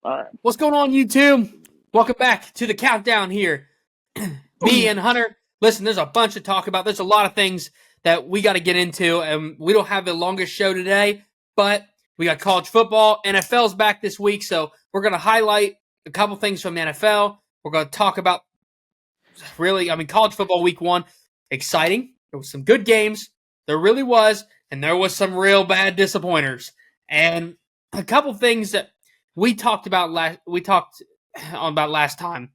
right. What's going on, YouTube? Welcome back to the countdown here. Me and Hunter. Listen, there's a bunch to talk about. There's a lot of things that we got to get into, and we don't have the longest show today, but we got college football. NFL's back this week, so we're going to highlight a couple things from the NFL. We're going to talk about college football week 1. Exciting. There was some good games. There really was, and there was some real bad disappointers. And a couple things that we talked about last time.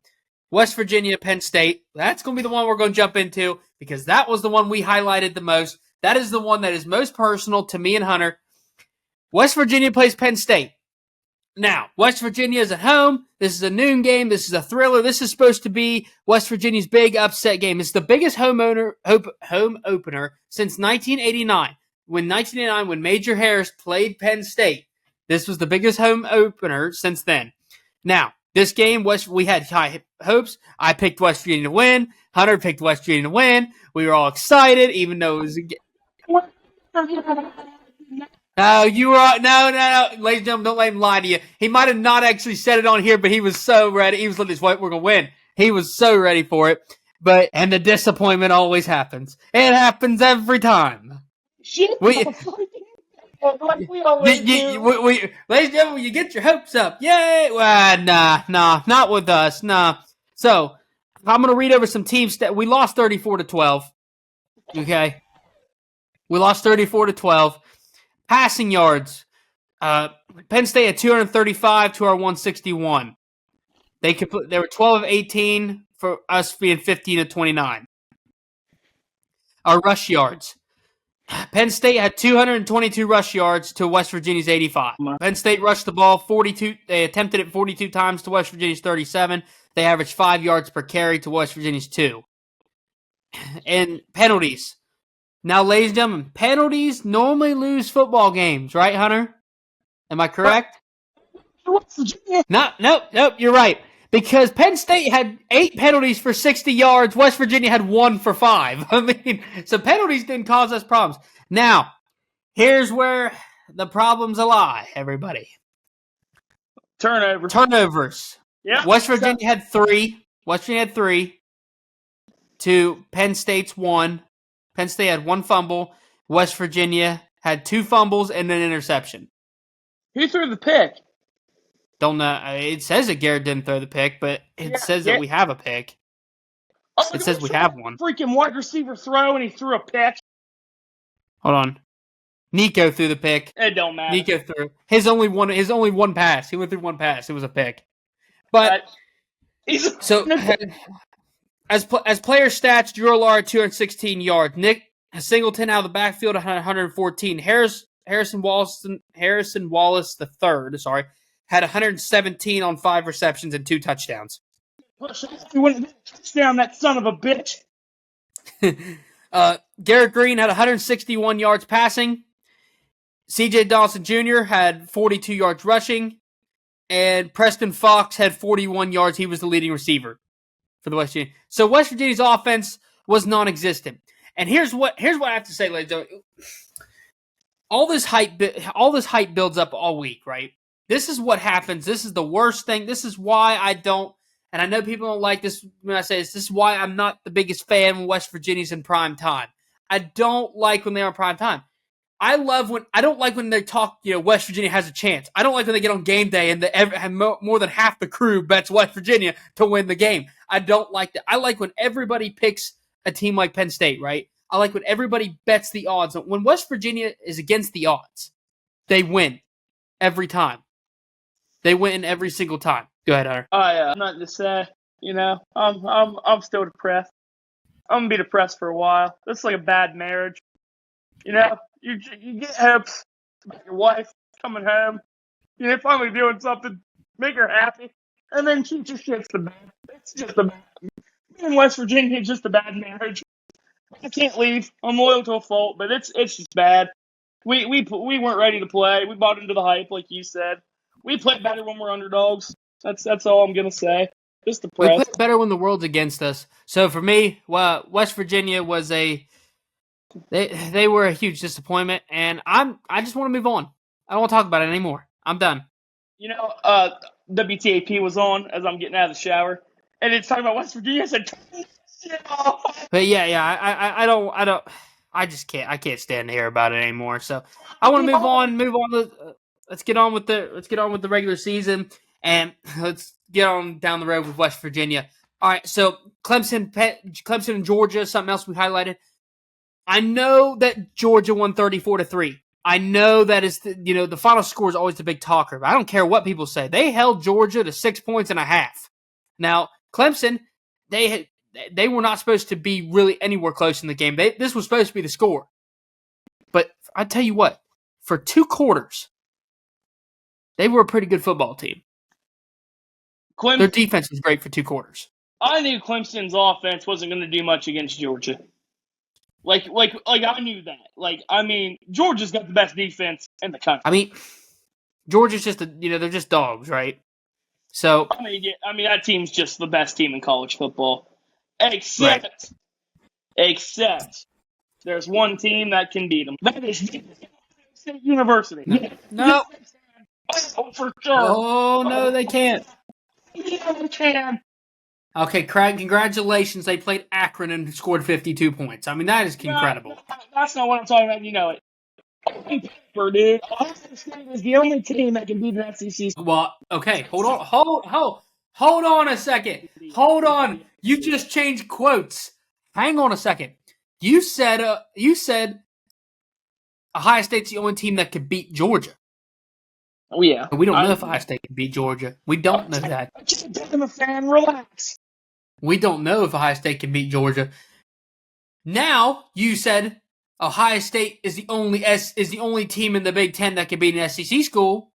West Virginia, Penn State. That's going to be the one we're going to jump into because that was the one we highlighted the most. That is the one that is most personal to me and Hunter. West Virginia plays Penn State. Now, West Virginia is at home. This is a noon game. This is a thriller. This is supposed to be West Virginia's big upset game. It's the biggest home opener since 1989. When Major Harris played Penn State. This was the biggest home opener since then. Now, this game, we had high hopes. I picked West Virginia to win. Hunter picked West Virginia to win. We were all excited, even though it was No, you were no. Ladies and gentlemen, don't let him lie to you. He might have not actually said it on here, but he was so ready. He was like, "This, we're gonna win." He was so ready for it. And the disappointment always happens. It happens every time. Like we always do. Ladies and gentlemen, you get your hopes up. Yay! Well, nah, not with us. Nah. So, I'm going to read over some teams that we lost 34-12. Okay? We lost 34-12. Passing yards. Penn State had 235 to our 161. They were 12 of 18 for us being 15 of 29. Our rush yards. Penn State had 222 rush yards to West Virginia's 85. Penn State rushed the ball 42. They attempted it 42 times to West Virginia's 37. They averaged 5 yards per carry to West Virginia's 2. And penalties. Now, ladies and gentlemen, penalties normally lose football games, right, Hunter? Am I correct? Nope, you're right. Because Penn State had 8 penalties for 60 yards. West Virginia had 1 for 5. So penalties didn't cause us problems. Now, here's where the problems lie, everybody. Turnovers. Yeah. West Virginia had 3. West Virginia had 3 to Penn State's 1. Penn State had 1 fumble. West Virginia had 2 fumbles and an interception. Who threw the pick? Don't know. It says that Garrett didn't throw the pick, but it says that we have a pick. It says we have one. Freaking wide receiver throw, and he threw a pick. Hold on. Nico threw the pick. It don't matter. Nico threw his only one pass. He went through one pass. It was a pick. But so as player stats, Drew Allard 216 yards. Nick Singleton out of the backfield 114. Harrison Wallace III, had 117 on 5 receptions and 2 touchdowns. You wouldn't get a touchdown, that son of a bitch. Garrett Green had 161 yards passing. C.J. Dawson Jr. had 42 yards rushing. And Preston Fox had 41 yards. He was the leading receiver for the West Virginia. So West Virginia's offense was non-existent. And here's what I have to say, ladies and gentlemen. All this hype builds up all week, right? This is what happens. This is the worst thing. This is why I don't, and I know people don't like this when I say this. This is why I'm not the biggest fan when West Virginia's in prime time. I don't like when they're in prime time. I don't like when they talk, West Virginia has a chance. I don't like when they get on game day and more than half the crew bets West Virginia to win the game. I don't like that. I like when everybody picks a team like Penn State, right? I like when everybody bets the odds. When West Virginia is against the odds, they win every time. They win every single time. Go ahead, Hunter. Nothing to say. I'm still depressed. I'm gonna be depressed for a while. This is like a bad marriage. You get hopes about your wife coming home. Finally doing something, make her happy, and then she just shits the bed. It's just a bad. Me and West Virginia, just a bad marriage. I can't leave. I'm loyal to a fault, but it's just bad. We weren't ready to play. We bought into the hype, like you said. We play better when we're underdogs. That's all I'm gonna say. Just depressed. We play better when the world's against us. So for me, West Virginia was they were a huge disappointment, and I just want to move on. I don't want to talk about it anymore. I'm done. WTAP was on as I'm getting out of the shower, and it's talking about West Virginia. I said, But I just can't. I can't stand to hear about it anymore. So I want to move on. Let's get on with the regular season, and let's get on down the road with West Virginia. All right. So Clemson and Georgia. Something else we highlighted. I know that Georgia won 34-3. I know that is the final score is always the big talker. But I don't care what people say. They held Georgia to 6.5 points. Now Clemson, they were not supposed to be really anywhere close in the game. This was supposed to be the score. But I tell you what, for 2 quarters, they were a pretty good football team. Their defense was great for 2 quarters. I knew Clemson's offense wasn't going to do much against Georgia. Like I knew that. Georgia's got the best defense in the country. Georgia's just they're just dogs, right? So that team's just the best team in college football. Except there's one team that can beat them. That is State University. No. Oh, for sure. Oh, no, they can't. Yeah, they can. Okay, Craig, congratulations. They played Akron and scored 52 points. That is incredible. No, that's not what I'm talking about. You know it. Paper, dude. Ohio State is the only team that can beat an SEC. Well, okay, hold on a second. Hold on. You just changed quotes. Hang on a second. You said Ohio State's the only team that could beat Georgia. Oh, yeah. We don't know if Ohio State can beat Georgia. We don't know that. I'm a fan. Relax. We don't know if Ohio State can beat Georgia. Now, you said Ohio State is the only team in the Big Ten that can beat an SEC school.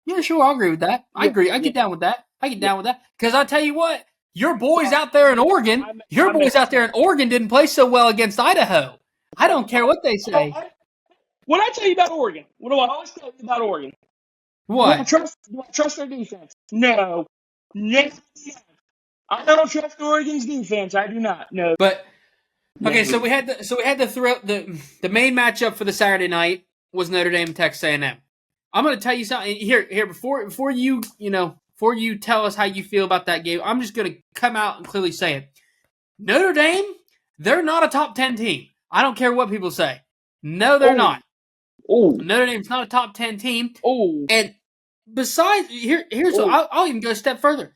Yeah, sure, I'll agree with that. I agree. I get down with that. Because I'll tell you what, your boys out there in Oregon didn't play so well against Idaho. I don't care what they say. When I tell you about Oregon, what do I always tell you about Oregon? What? Do I trust their defense? No. I don't trust Oregon's defense. I do not. No. But okay, so we had the main matchup for the Saturday night was Notre Dame and Texas A&M. I'm going to tell you something here before you tell us how you feel about that game. I'm just going to come out and clearly say it. Notre Dame, they're not a top 10 team. I don't care what people say. No, they're not. Oh. Notre Dame's not a top 10 team. Oh. And besides, here's what I'll even go a step further.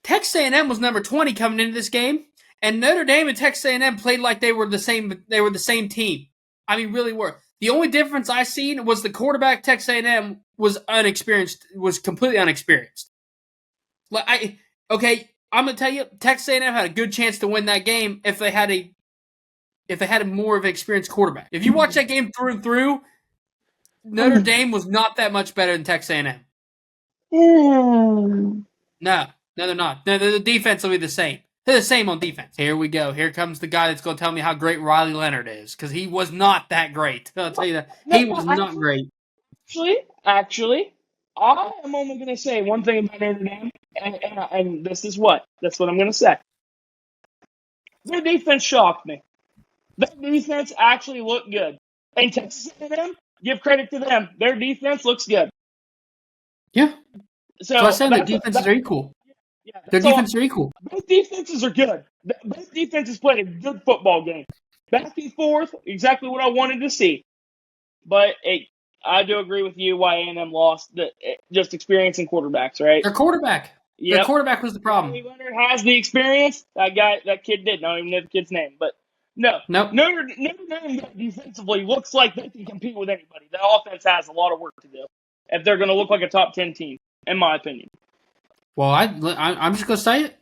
Texas A&M was number 20 coming into this game, and Notre Dame and Texas A&M played like they were the same. They were the same team. Really were. The only difference I seen was the quarterback Texas A&M was completely unexperienced. I'm gonna tell you, Texas A&M had a good chance to win that game if they had a more of an experienced quarterback. If you watch that game through and through, Notre Dame was not that much better than Texas A&M. No, they're not. No, the defense will be the same. They're the same on defense. Here we go. Here comes the guy that's going to tell me how great Riley Leonard is, because he was not that great. I'll tell you that. He was not great. Actually, I am only going to say one thing about Notre Dame, and this is what? That's what I'm going to say. Their defense shocked me. Their defense actually looked good. And Texas A&M, give credit to them. Their defense looks good. Yeah. So I said their defenses are equal. Yeah, their defenses are equal. Both defenses are good. Both defenses played a good football game. Back and forth, exactly what I wanted to see. But I do agree with you why A&M lost. Just experiencing quarterbacks, right? Their quarterback. Yep. Their quarterback was the problem. Leonard has the experience. That kid didn't. I don't even know the kid's name. But no. Notre Dame defensively looks like they can compete with anybody. The offense has a lot of work to do if they're going to look like a top 10 team, in my opinion. Well, I'm just going to say it.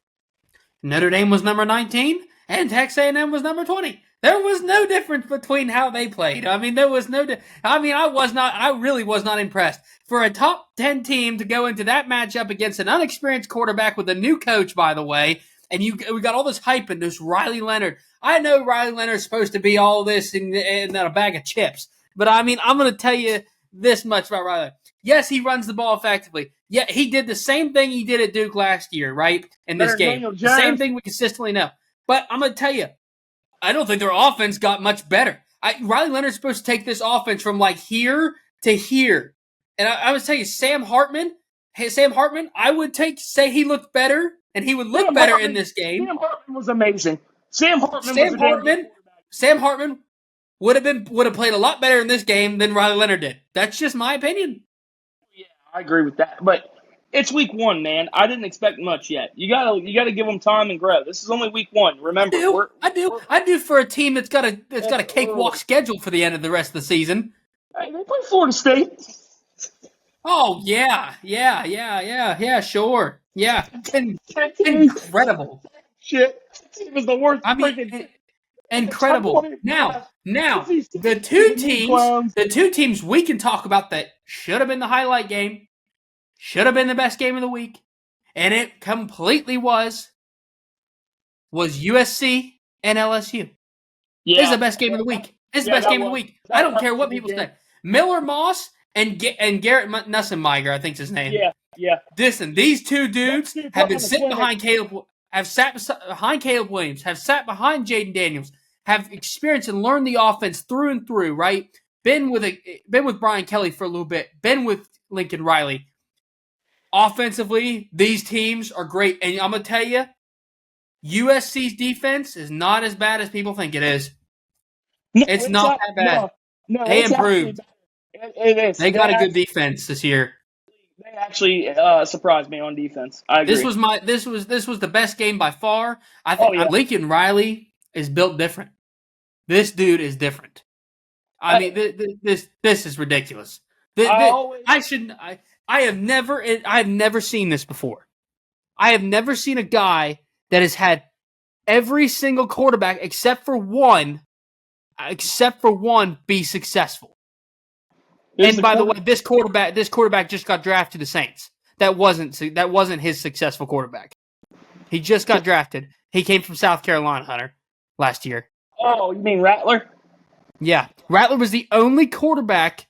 Notre Dame was number 19, and Texas A&M was number 20. There was no difference between how they played. There was no. I really was not impressed for a top 10 team to go into that matchup against an unexperienced quarterback with a new coach, by the way. And we got all this hype and this Riley Leonard. I know Riley Leonard's supposed to be all this in a bag of chips, but I'm going to tell you this much about Riley Leonard. Yes, he runs the ball effectively. Yeah, he did the same thing he did at Duke last year, right? In this game. The same thing we consistently know. But I'm going to tell you, I don't think their offense got much better. Riley Leonard's supposed to take this offense from like here to here. And I would tell you, Sam Hartman, Hey, Sam Hartman, I would say he looked better, and he would look better in this game. Sam Hartman was amazing. Sam Hartman was a damn good quarterback. Sam Hartman would have played a lot better in this game than Riley Leonard did. That's just my opinion. Yeah, I agree with that. But it's week 1, man. I didn't expect much yet. You gotta give them time and grow. This is only week 1. Remember, I do for a team that's got a cakewalk schedule for the end of the rest of the season. Hey, they play Florida State. Oh yeah, sure, yeah, incredible. Shit, it was the worst. I mean, incredible. Now, the two teams we can talk about that should have been the highlight game, should have been the best game of the week, and it completely was USC and LSU. Yeah. This is the best game of the week. This is the best game of the week. I don't care what people say. Miller Moss and Garrett Nussmeier, I think's his name. Yeah. Listen, these two dudes have been sitting behind Caleb. Have sat behind Caleb Williams. Have sat behind Jaden Daniels. Have experienced and learned the offense through and through. Right? Been with Brian Kelly for a little bit. Been with Lincoln Riley. Offensively, these teams are great, and I'm gonna tell you, USC's defense is not as bad as people think it is. No, it's not that bad. No, they improved. It is. They got a good defense this year. They actually surprised me on defense. I agree. This was the best game by far. I think Lincoln Riley is built different. This dude is different. I mean, this is ridiculous. I have never seen this before. I have never seen a guy that has had every single quarterback except for one be successful. And by the way, this quarterback just got drafted to the Saints. That wasn't his successful quarterback. He just got drafted. He came from South Carolina, Hunter, last year. Oh, you mean Rattler? Yeah. Rattler was the only quarterback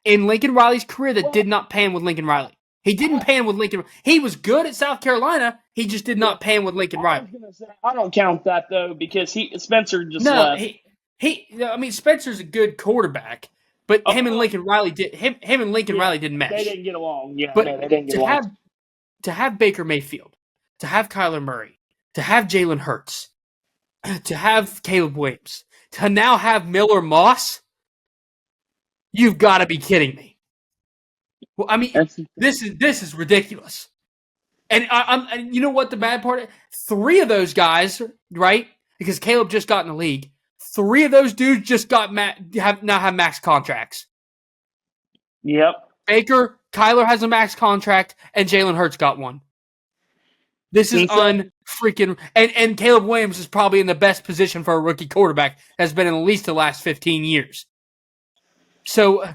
in Lincoln Riley's career that did not pan with Lincoln Riley. He didn't pan with Lincoln. He was good at South Carolina. He just did not pan with Lincoln Riley. I don't count that, though, because Spencer just left. I mean, Spencer's a good quarterback. But him and Lincoln Riley Riley didn't mesh. They didn't get along. Yeah, but they didn't get along. To have Baker Mayfield, to have Kyler Murray, to have Jalen Hurts, to have Caleb Williams, to now have Miller Moss, you've got to be kidding me. Well, I mean, this is ridiculous. And and you know what the bad part is? 3 of those guys, right? Because Caleb just got in the league. 3 of those dudes just got have max contracts. Yep. Baker, Kyler has a max contract, and Jalen Hurts got one. This is unfreaking. And Caleb Williams is probably in the best position for a rookie quarterback. Has been in at least the last 15 years. So,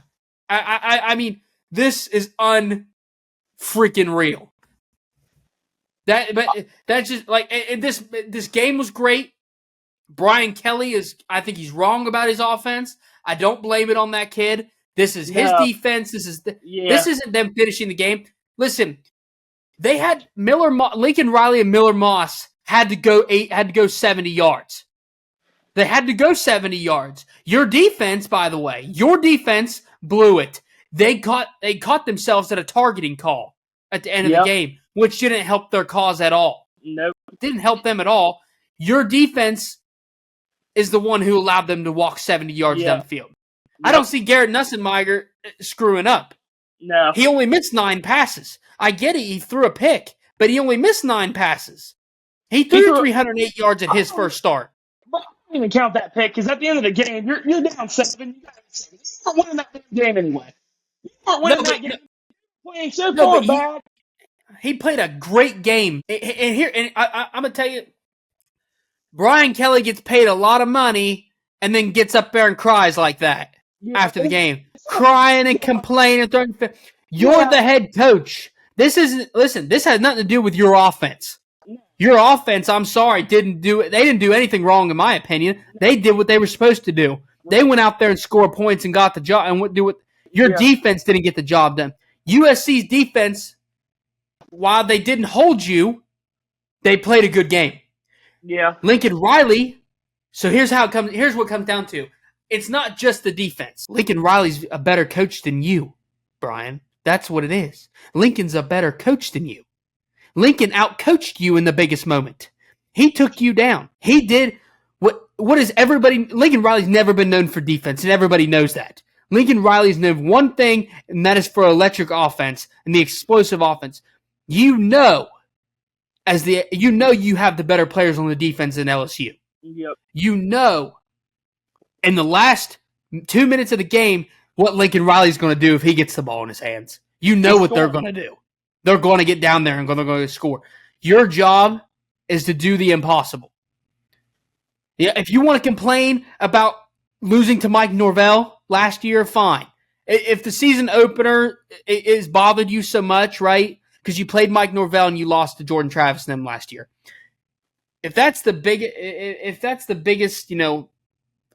I mean, this is unfreaking real. That's just like this game was great. Brian Kelly I think he's wrong about his offense. I don't blame it on that kid. This is his defense. This isn't them finishing the game. Listen, they had Lincoln Riley and Miller Moss had to go 70 yards. They had to go 70 yards. Your defense, by the way, blew it. They caught themselves at a targeting call at the end of the game, which didn't help their cause at all. Nope. Didn't help them at all. Your defense is the one who allowed them to walk 70 yards down the field. Yep. I don't see Garrett Nussmeier screwing up. No. He only missed 9 passes. I get it, he threw a pick, but he only missed 9 passes. He threw 308 yards at his first start. I don't even count that pick, because at the end of the game, you're down 7. You're not winning that game anyway. You're not winning that game. Playing so far bad. He played a great game. And I'm going to tell you, Brian Kelly gets paid a lot of money and then gets up there and cries like that after the game. Crying and complaining. You're the head coach. This has nothing to do with your offense. Your offense, I'm sorry, they didn't do anything wrong in my opinion. They did what they were supposed to do. They went out there and scored points and got the job and do what your defense didn't get the job done. USC's defense, while they didn't hold you, they played a good game. Yeah. Lincoln Riley, so here's what it comes down to. It's not just the defense. Lincoln Riley's a better coach than you, Brian. That's what it is. Lincoln's a better coach than you. Lincoln outcoached you in the biggest moment. He took you down. He did what is everybody. Lincoln Riley's never been known for defense, and everybody knows that. Lincoln Riley's known one thing, and that is for electric offense and the explosive offense. You know you have the better players on the defense than LSU. Yep. You know in the last 2 minutes of the game what Lincoln Riley's going to do if he gets the ball in his hands. You know what they're going to do. They're going to get down there and they're going to score. Your job is to do the impossible. Yeah, if you want to complain about losing to Mike Norvell last year, fine. If the season opener is bothered you so much, right? Because you played Mike Norvell and you lost to Jordan Travis and them last year. If that's the biggest,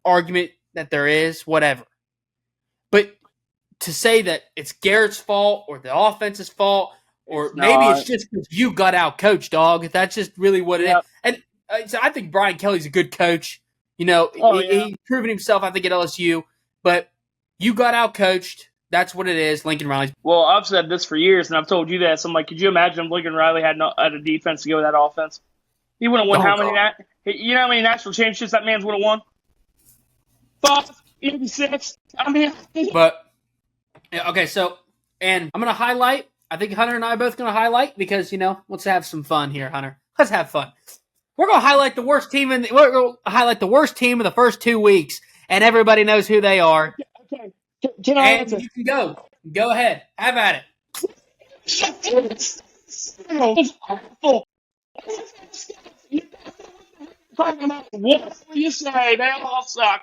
argument that there is, whatever. But to say that it's Garrett's fault or the offense's fault, or maybe it's just because you got out coached, dog. That's just really what it is. And I think Brian Kelly's a good coach. He's proven himself, I think, at LSU. But you got out coached. That's what it is. Lincoln Riley's. Well, I've said this for years, and I've told you that. So I'm like, could you imagine if Lincoln Riley had a defense to go with that offense? He would have won how many? You know how many national championships that man's would have won? 5, maybe 6. I mean, but okay. So, and I'm gonna highlight. I think Hunter and I are both gonna highlight because let's have some fun here, Hunter. Let's have fun. We're gonna highlight the worst team of the first 2 weeks, and everybody knows who they are. Okay. Can I answer? You can go. Go ahead. Have at it. What do you say? They all suck.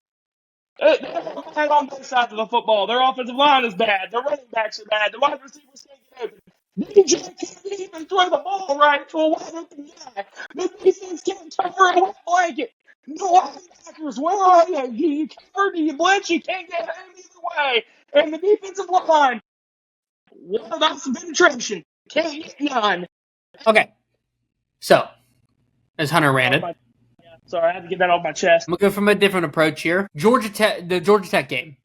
They're bad on both sides of the football. Their offensive line is bad. Their running backs are bad. The wide receivers can't get open. DJ can't even throw the ball right to a wide open guy. The defense can't cover a wet blanket. No linebackers. Where are you? Do you cover? Do you blitz? You can't get home either way. And the defensive line, what about some penetration? Can't get none. Okay. So, as Hunter ranted. Sorry, I had to get that off my chest. I'm going to go from a different approach here. The Georgia Tech game.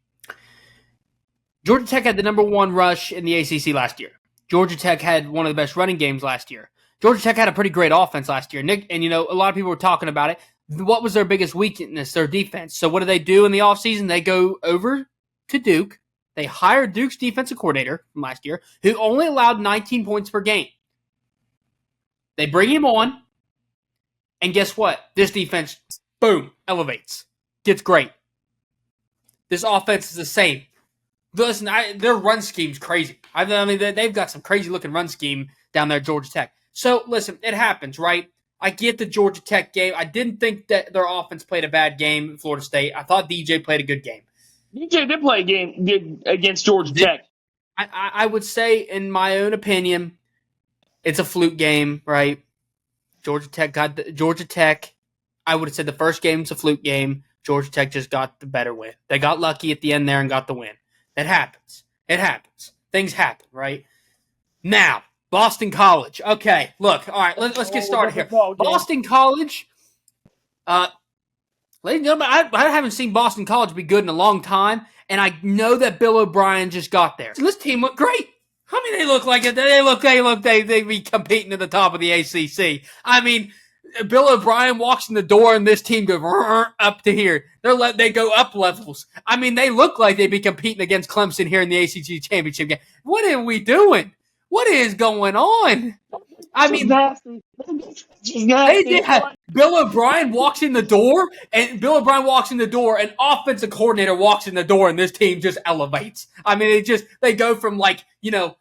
Georgia Tech had the number 1 rush in the ACC last year. Georgia Tech had one of the best running games last year. Georgia Tech had a pretty great offense last year. Nick, and a lot of people were talking about it. What was their biggest weakness? Their defense. So what do they do in the offseason? They go over to Duke. They hire Duke's defensive coordinator from last year, who only allowed 19 points per game. They bring him on. And guess what? This defense, boom, elevates. Gets great. This offense is the same. Listen, their run scheme's crazy. I mean, they've got some crazy-looking run scheme down there at Georgia Tech. So, listen, it happens, right? I get the Georgia Tech game. I didn't think that their offense played a bad game in Florida State. I thought DJ played a good game. DJ did play a game good against Georgia Tech. I would say, in my own opinion, it's a fluke game, right? Georgia Tech, I would have said the first game's a fluke game. Georgia Tech just got the better win. They got lucky at the end there and got the win. That happens. It happens. Things happen, right? Now, Boston College. Okay, look. All right, let's get started here. Boston College. Ladies and gentlemen, I haven't seen Boston College be good in a long time, and I know that Bill O'Brien just got there. So this team looked great. I mean, they look like it. They be competing at the top of the ACC. I mean, Bill O'Brien walks in the door and this team goes up to here. They go up levels. I mean, they look like they'd be competing against Clemson here in the ACC championship game. What are we doing? What is going on? I mean, they did have, Bill O'Brien walks in the door, and offensive coordinator walks in the door, and this team just elevates. I mean, they go from middle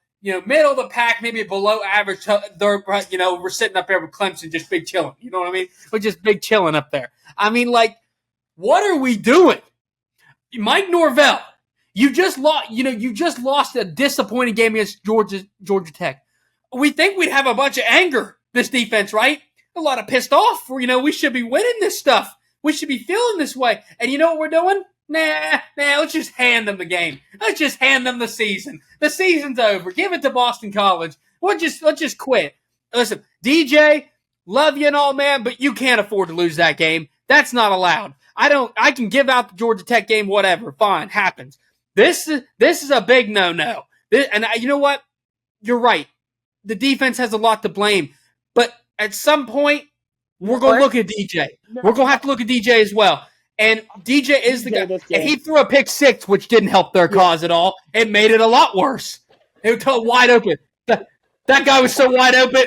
of the pack, maybe below average. We're sitting up there with Clemson, just big chilling. You know what I mean? We're just big chilling up there. I mean, what are we doing? Mike Norvell, you just lost a disappointing game against Georgia Tech. We think we'd have a bunch of anger, this defense, right? A lot of pissed off. We should be winning this stuff. We should be feeling this way. And you know what we're doing? Nah, let's just hand them the game. Let's just hand them the season. The season's over. Give it to Boston College. Let's just quit. Listen, DJ, love you and all, man, but you can't afford to lose that game. That's not allowed. I can give out the Georgia Tech game, whatever. Fine, happens. This is a big no-no. You know what? You're right. The defense has a lot to blame. But at some point, we're going to look at DJ. We're going to have to look at DJ as well. And DJ is the guy. And he threw a pick six, which didn't help their cause at all. It made it a lot worse. They were wide open. That guy was so wide open.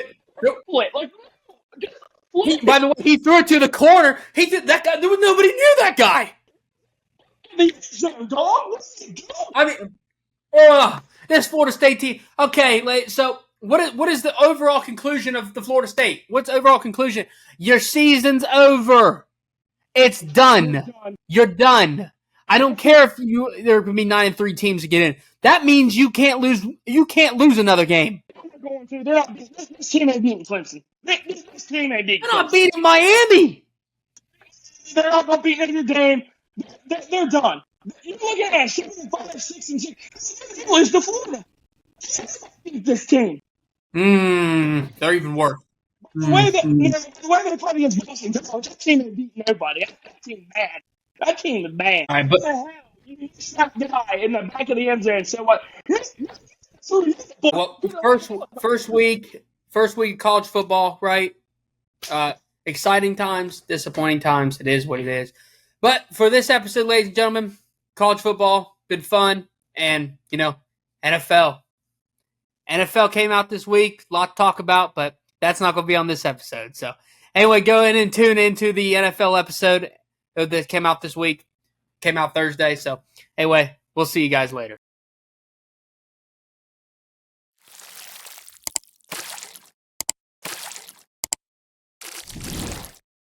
By the way, he threw it to the corner. That guy. There was nobody near that guy. I mean, this Florida State team. Okay, so what is the overall conclusion of the Florida State? What's the overall conclusion? Your season's over. It's done. You're done. I don't care if there can be 9-3 teams to get in. That means you can't lose. You can't lose another game. This team ain't beating Clemson. This team ain't beating Clemson. They're not beating Miami. They're not going to beat any game. They're done. You look at that. 7, 5, 6, and 6. They lose to Florida. Beat this team. They're even worse. The way they played against Washington, that team ain't beating nobody. That team bad. That team is bad. All right, but you slap the guy in the back of the end zone. So what? Well, first week of college football, right? Exciting times, disappointing times. It is what it is. But for this episode, ladies and gentlemen, college football been fun, and NFL came out this week. A lot to talk about, but that's not going to be on this episode. So anyway, go in and tune into the NFL episode that came out this week. Came out Thursday. So anyway, we'll see you guys later.